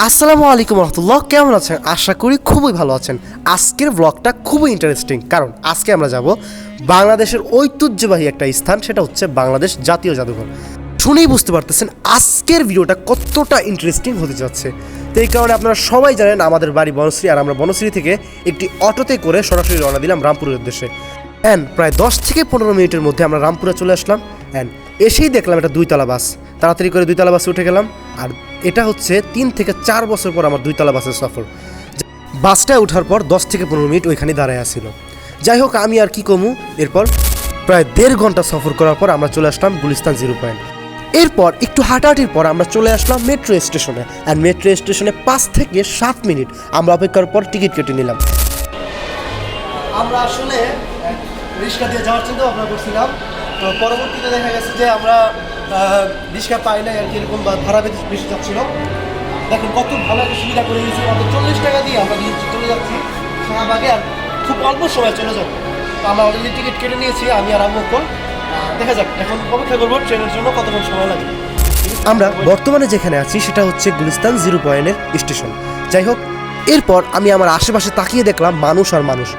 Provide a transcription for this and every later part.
আসসালামু আলাইকুম রহমতুল্লাহ, কেমন আছেন? আশা করি খুবই ভালো আছেন। আজকের ব্লগটা খুবই ইন্টারেস্টিং, কারণ আজকে আমরা যাব বাংলাদেশের ঐতিহ্যবাহী একটা স্থান, সেটা হচ্ছে বাংলাদেশ জাতীয় জাদুঘর। শুনেই বুঝতে পারতেছেন আজকের ভিডিওটা কতটা ইন্টারেস্টিং হতে যাচ্ছে। তো এই কারণে আপনারা সবাই জানেন আমাদের বাড়ি বনশ্রী, আর আমরা বনশ্রী থেকে একটি অটোতে করে সরাসরি রওনা দিলাম রামপুরের উদ্দেশ্যে। অ্যান্ড প্রায় 10 থেকে 15 মিনিটের মধ্যে আমরা রামপুরে চলে আসলাম। অ্যান্ড এসেই দেখলাম একটা দুইতলা বাস। তাড়াতাড়ি করে দুইতলা বাসে উঠে গেলাম। আর এটা হচ্ছে 3 থেকে 4 বছর পর আমার দুইতলা বাসের সফর। বাসটায় ওঠার পর 10 থেকে 15 মিনিট ওইখানে দাঁড়ায় আসছিল। যাই হোক, আমি আর কি কমু। এরপর প্রায় 1.5 ঘন্টা সফর করার পর আমরা চলে আসলাম গুলিস্তান 0 পয়েন্ট। এরপর একটু হাঁটাহাঁটির পর আমরা চলে আসলাম মেট্রো স্টেশনে। অ্যান্ড মেট্রো স্টেশনে 5 থেকে 7 মিনিট আমরা অপেক্ষার পর টিকিট কেটে নিলাম। আমরা আসলে রিক্সা দিয়ে যাওয়ার চিন্তা ভাবনা করছিলাম, তো পরবর্তীতে দেখা গেছে যে আমরা রিক্সা পাই না আর কি, এরকম ভাড়া বেশি যাচ্ছিল। দেখুন কত ভালো একটা সুবিধা করে দিয়েছি, মাত্র 40 টাকা দিয়ে আমরা চলে যাচ্ছি শাহবাগে, আর খুব অল্প সময় চলে যাবো। তো আমরা অলরেডি টিকিট কেটে নিয়েছি, আমি আর আম্মু। দেখা যাক এখন অপেক্ষা করবো ট্রেনের জন্য কতক্ষণ সময় লাগে। আমরা বর্তমানে যেখানে আছি সেটা হচ্ছে গুলিস্তান 0 পয়েন্টের স্টেশন। যাই হোক, এরপর আমি আমার আশেপাশে তাকিয়ে দেখলাম মানুষ আর মানুষ।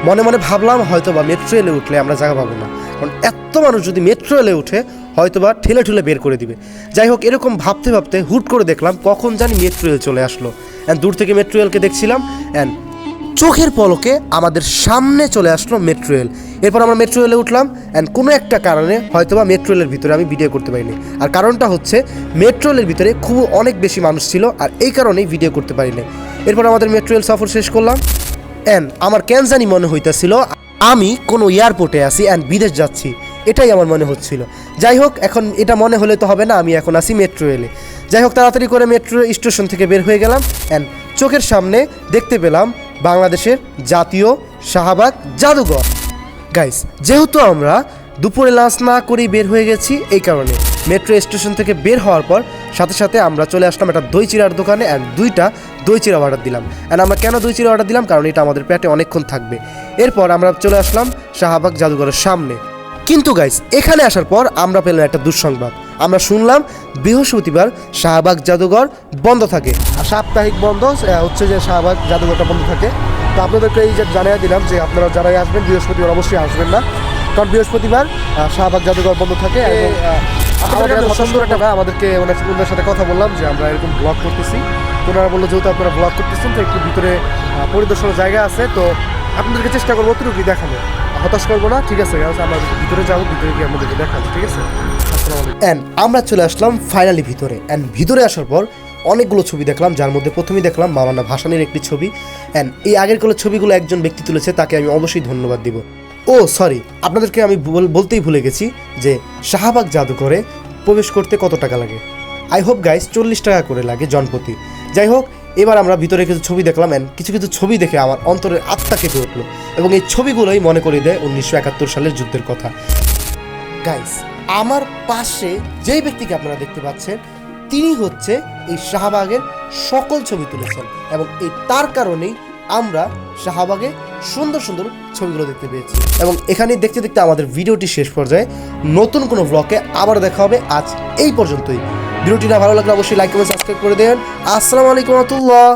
মনে মনে ভাবলাম হয়তো বা মেট্রো রেলে উঠলে আমরা জায়গা পাবো না, কারণ এত মানুষ যদি মেট্রো রেলে উঠে হয়তো বা ঠেলে ঠেলে বের করে দিবে। যাই হোক, এরকম ভাবতে ভাবতে হুট করে দেখলাম কখন জানি মেট্রো রেল চলে আসলো। অ্যান্ড দূর থেকে মেট্রো রেলকে দেখছিলাম, অ্যান্ড চোখের পলকে আমাদের সামনে চলে আসলো মেট্রো রেল। এরপর আমরা মেট্রো রেলে উঠলাম। অ্যান্ড কোনো একটা কারণে হয়তোবা মেট্রো রেলের ভিতরে আমি ভিডিও করতে পারিনি, আর কারণটা হচ্ছে মেট্রো রেলের ভিতরে খুব অনেক বেশি মানুষ ছিল, আর এই কারণেই ভিডিও করতে পারিনি। এরপর আমাদের মেট্রো রেল সফর শেষ করলাম। অ্যান্ড আমার কেন জানি মনে হইতেছিল আমি কোনো এয়ারপোর্টে আছি অ্যান্ড বিদেশ যাচ্ছি, এটাই আমার মনে হচ্ছিল। যাই হোক, এখন এটা মনে হলে তো হবে না, আমি এখন আছি মেট্রো রেলে। যাই হোক, তাড়াতাড়ি করে মেট্রো স্টেশন থেকে বের হয়ে গেলাম। অ্যান্ড চোখের সামনে দেখতে পেলাম বাংলাদেশের জাতীয় শাহবাগ জাদুঘর। গাইস, যেহেতু আমরা দুপুরে লাঞ্চ না করেই বের হয়ে গেছি, এই কারণে মেট্রো স্টেশন থেকে বের হওয়ার পর সাথে সাথে আমরা চলে আসলাম একটা দই চিড়ার দোকানে। অ্যান্ড 2টা দই চিড়া অর্ডার দিলাম। অ্যান্ড আমরা কেন দই চিড়া অর্ডার দিলাম, কারণ এটা আমাদের পেটে অনেকক্ষণ থাকবে। এরপর আমরা চলে আসলাম শাহবাগ জাদুঘরের সামনে। কিন্তু গাইস, এখানে আসার পর আমরা পেলাম একটা দুঃসংবাদ। আমরা শুনলাম বৃহস্পতিবার শাহবাগ জাদুঘর বন্ধ থাকে, আর সাপ্তাহিক বন্ধ হচ্ছে যে শাহবাগ জাদুঘরটা বন্ধ থাকে। তো আপনাদেরকে এই যে জানিয়ে দিলাম যে আপনারা যারাই আসবেন বৃহস্পতিবার অবশ্যই আসবেন না, কারণ বৃহস্পতিবার শাহবাগ জাদুঘর বন্ধ থাকে। এবং আমাদেরকে ওনার সাথে কথা বললাম যে আমরা এরকম ব্লগ করতেছি, তো ওনারা বললো যেহেতু আপনারা ব্লগ করতেছেন তো একটু ভিতরে পরিদর্শনের জায়গা আছে, তো আপনাদেরকে চেষ্টা করবো অতটুকু দেখানো, হতাশ করবো না, ঠিক আছে? আমরা ভিতরে যাবো, ভিতরে গিয়ে আমাদেরকে দেখাবো, ঠিক আছে? অ্যান্ড আমরা চলে আসলাম ফাইনালি ভিতরে। অ্যান্ড ভিতরে আসার পর অনেকগুলো ছবি দেখলাম, যার মধ্যে প্রথমেই দেখলাম মাওলানা ভাসানীর একটি ছবি। অ্যান্ড এই আগেরগুলো ছবিগুলো একজন ব্যক্তি তুলেছে, তাকে আমি অবশ্যই ধন্যবাদ দিব। ও সরি, আপনাদেরকে আমি বলতেই ভুলে গেছি যে শাহবাগ জাদুঘরে প্রবেশ করতে কত টাকা লাগে। আই হোপ গাইস 40 টাকা করে লাগে জনপ্রতি। যাই হোক, এবার আমরা ভিতরে কিছু ছবি দেখলাম। অ্যান্ড কিছু কিছু ছবি দেখে আমার অন্তরের আত্মা কেঁপে উঠলো, এবং এই ছবিগুলোই মনে করিয়ে দেয় 1971 সালের যুদ্ধের কথা। গাইস, আমার পাশে যেই ব্যক্তিকে আপনারা দেখতে পাচ্ছেন তিনি হচ্ছে এই শাহবাগের সকল ছবি তুলেছেন, এবং এই তার কারণেই আমরা শাহবাগে সুন্দর সুন্দর ছবিগুলো দেখতে পেয়েছি। এবং এখানে দেখতে দেখতে আমাদের ভিডিওটি শেষ পর্যায়ে। নতুন কোনো ব্লগে আবার দেখা হবে। আজ এই পর্যন্তই। ভিডিওটি না ভালো লাগলে অবশ্যই লাইক কমেন্ট সাবস্ক্রাইব করে দেন। আসসালামু আলাইকুম ওয়া রাহমাতুল্লাহ।